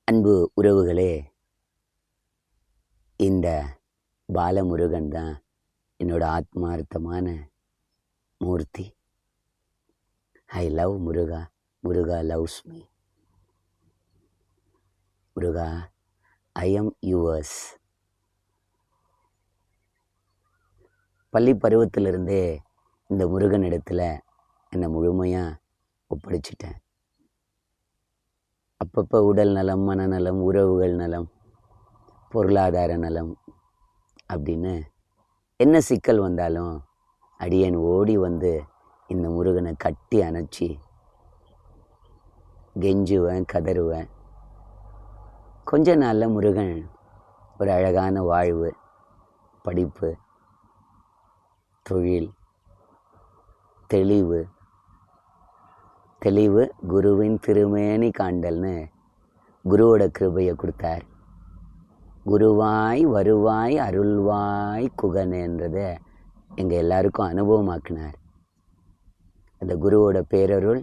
அன்பு உறவுகளே, இந்த பாலமுருகன் தான் என்னோட ஆத்மார்த்தமான மூர்த்தி. I love Muruga, Muruga loves me. Muruga, I am yours. பள்ளி பருவத்திலிருந்தே இந்த முருகனிடத்தில் என்னை முழுமையாக ஒப்படைச்சிட்டேன். அப்பப்போ உடல் நலம், மனநலம், உறவுகள் நலம், பொருளாதார நலம் அப்படின்னு என்ன சிக்கல் வந்தாலும் அடியேன் ஓடி வந்து இந்த முருகனை கட்டி அணைச்சி கெஞ்சுவேன், கதறுவேன். கொஞ்ச நாளில் முருகன் ஒரு அழகான வாழ்வு, படிப்பு, தொழில், தெளிவு, குருவின் திருமேனி காண்டல்னு குருவோட கிருபையை கொடுத்தார். குருவாய் வருவாய் அருள்வாய் குகனன்றதை எங்கள் எல்லாருக்கும் அனுபவமாக்கினார். அந்த குருவோட பேரருள்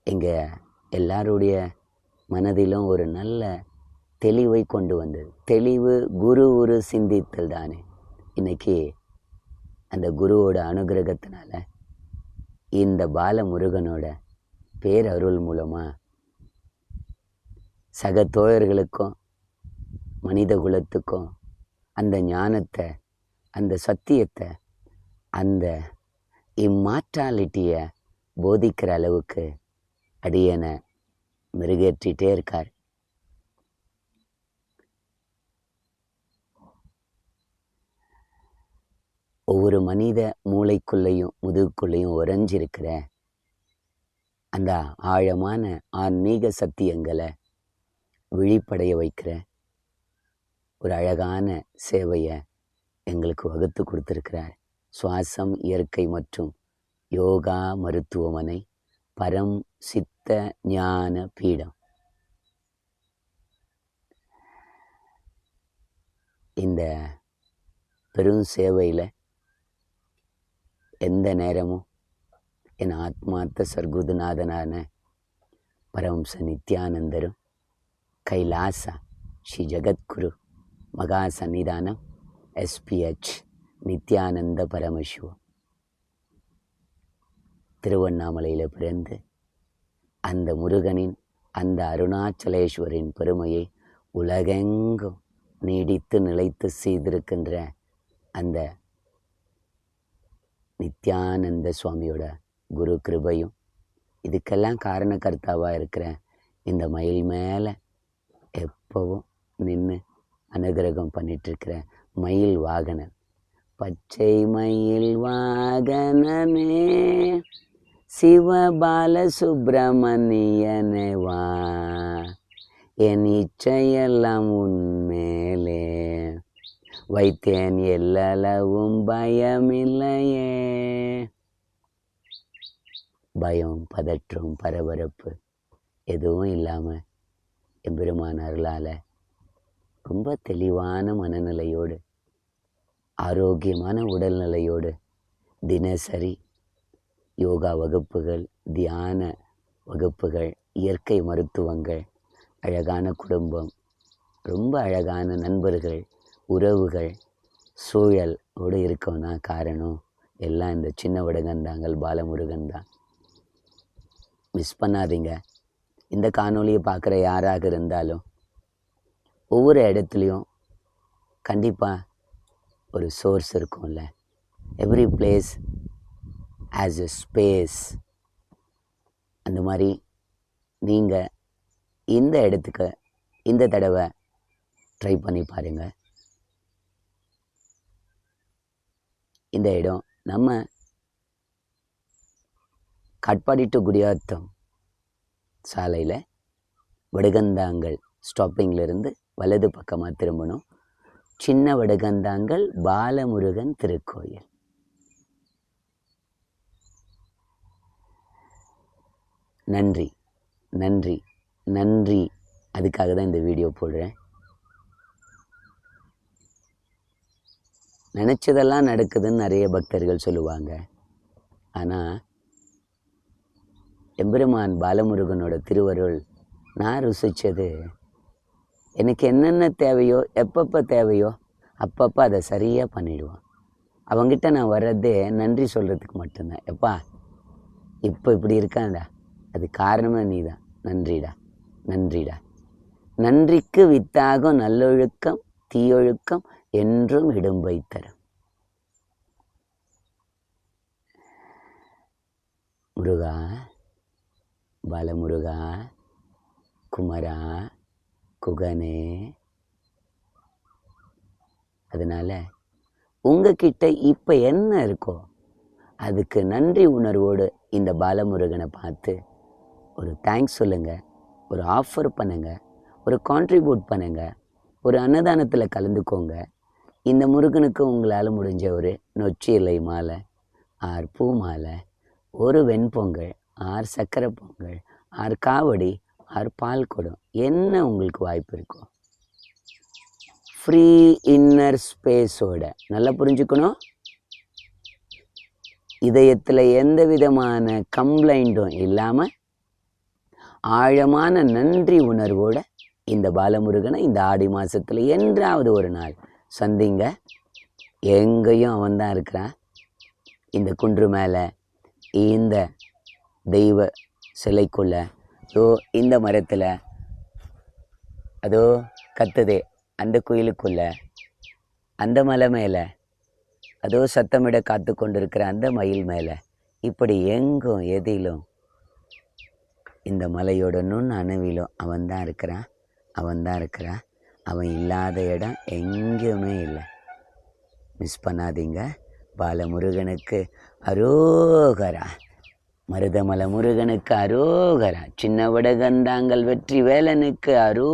எங்கள் எல்லாருடைய மனதிலும் ஒரு நல்ல தெளிவை கொண்டு வந்தது. தெளிவு குரு ஒரு சிந்தித்தல் தானே. இன்னைக்கு அந்த குருவோட அனுகிரகத்தினால இந்த பாலமுருகனோட பேரருள் மூலமாக சக தோழர்களுக்கும் மனித குலத்துக்கும் அந்த ஞானத்தை, அந்த சத்தியத்தை, அந்த இம்மார்டாலிட்டியை போதிக்கிற அளவுக்கு அடியனை மெருகேற்றிகிட்டே இருக்கார். ஒவ்வொரு மனித மூளைக்குள்ளேயும் முதுகுக்குள்ளேயும் உறைஞ்சிருக்கிற அந்த ஆழமான ஆன்மீக சத்தியங்களை விழிப்படைய வைக்கிற ஒரு அழகான சேவையை எங்களுக்கு வகுத்து கொடுத்துருக்கிறார். சுவாசம் இயற்கை மற்றும் யோகா மருத்துவமனை, பரம் சித்த ஞான பீடம். இந்த பெரும் சேவையில் எந்த நேரமும் என் ஆத்மார்த்த சர்க்குருநாதனான பரமஹம்ச நித்யானந்தரும் கைலாச ஸ்ரீ ஜகத்குரு மகா சன்னிதானம் SPH நித்யானந்த பரமசிவம் திருவண்ணாமலையில் பிறந்து அந்த முருகனின், அந்த அருணாச்சலேஸ்வரின் பெருமையை உலகெங்கும் நீடித்து நிலைத்து செய்திருக்கின்ற அந்த நித்யானந்த சுவாமியோட குரு கிருபையும், இதுக்கெல்லாம் காரணக்கர்த்தாவாக இருக்கிற இந்த மயில் மேலே எப்பவும் நின்று அனுகிரகம் பண்ணிகிட்ருக்கிற மயில் வாகனன், பச்சை மயில் வாகனமே சிவபால சுப்பிரமணியனே வா, என் இச்சையெல்லாம் உன்மேலே வைத்தேன், எல்லளவும் பயமில்லையே. பயம், பதற்றம், பரபரப்பு எதுவும் இல்லாமல் எம்பெருமான் அருளால் ரொம்ப தெளிவான மனநிலையோடு, ஆரோக்கியமான உடல்நிலையோடு தினசரி யோகா வகுப்புகள், தியான வகுப்புகள், இயற்கை மருத்துவங்கள், அழகான குடும்பம், ரொம்ப அழகான நண்பர்கள், உறவுகள், சூழலோடு இருக்கோன்னா காரணம் எல்லாம் இந்த சின்ன வடகந்தாங்கள் பாலமுருகன் தான். மிஸ் பண்ணாதீங்க. இந்த காணொலியை பார்க்குற யாராக இருந்தாலும் ஒவ்வொரு இடத்துலையும் கண்டிப்பாக ஒரு சோர்ஸ் இருக்கும்ல. Every place as a space. அந்த மாதிரி நீங்கள் இந்த இடத்துக்கு இந்த தடவை ட்ரை பண்ணி பாருங்கள். இந்த இடம் நம்ம காட்பாடி டு குடியாத்தம் சாலையில் வடுகந்தாங்கல் ஸ்டாப்பிங்கிலிருந்து வலது பக்கமாக திரும்பணும். சின்ன வடுகந்தாங்கல் பாலமுருகன் திருக்கோயில். நன்றி நன்றி நன்றி. அதுக்காக தான் இந்த வீடியோ போடுறேன். நினச்சதெல்லாம் நடக்குதுன்னு நிறைய பக்தர்கள் சொல்லுவாங்க. ஆனால் எம்பெருமான் பாலமுருகனோட திருவருள் நான் ருசித்தது எனக்கு என்னென்ன தேவையோ எப்பப்போ தேவையோ அப்பப்போ அதை சரியாக பண்ணிவிடுவான். அவங்ககிட்ட நான் வர்றதே நன்றி சொல்கிறதுக்கு மட்டும்தான். எப்பா இப்போ இப்படி இருக்காண்டா, அது காரணமே நீ தான், நன்றிடா நன்றிடா. நன்றிக்கு வித்தாகும் நல்லொழுக்கம் தீயொழுக்கம் என்றும் இடும்பை தரும். முருகா, பாலமுருகா, குமரா, குகனே. அதனால் உங்ககிட்ட இப்போ என்ன இருக்கோ அதுக்கு நன்றி உணர்வோடு இந்த பாலமுருகனை பார்த்து ஒரு தேங்க்ஸ் சொல்லுங்கள், ஒரு ஆஃபர் பண்ணுங்கள், ஒரு கான்ட்ரிபியூட் பண்ணுங்கள், ஒரு அன்னதானத்தில் கலந்துக்கோங்க. இந்த முருகனுக்கு உங்களால் முடிஞ்ச ஒரு நொச்சி இலை மாலை, 6 பூ மாலை, ஒரு வெண்பொங்கல், 6 சக்கரை பொங்கல், 6 காவடி, 6 பால் குடம், என்ன உங்களுக்கு வாய்ப்பு இருக்கோ ஃப்ரீ இன்னர் ஸ்பேஸோட. நல்லா புரிஞ்சுக்கணும், இதயத்தில் எந்த விதமான கம்ப்ளைண்ட்டும் இல்லாமல் ஆழமான நன்றி உணர்வோட இந்த பாலமுருகனை இந்த ஆடி மாதத்தில் என்றாவது ஒரு நாள் சந்திங்க. எங்கேயும் அவன் தான் இருக்கிறான். இந்த குன்று மேலே, இந்த தெய்வ சிலைக்குள்ள, இந்த மரத்தில், அதோ கத்துதே அந்த குயிலுக்குள்ள, அந்த மலை மேலே, அதோ சத்தமிட காத்து கொண்டிருக்கிற அந்த மயில் மேலே, இப்படி எங்கும் எதிலும் இந்த மலையோட நுண் அணுவிலும் அவன் தான் இருக்கிறான், அவன் தான் இருக்கிறான். அவன் இல்லாத இடம் எங்கேயுமே இல்லை. மிஸ் பண்ணாதீங்க. பாலமுருகனுக்கு அரோகரா, மருதமலை முருகனுக்கு அரோகரா, சின்ன வடகந்தாங்கல் வெற்றி வேலனுக்கு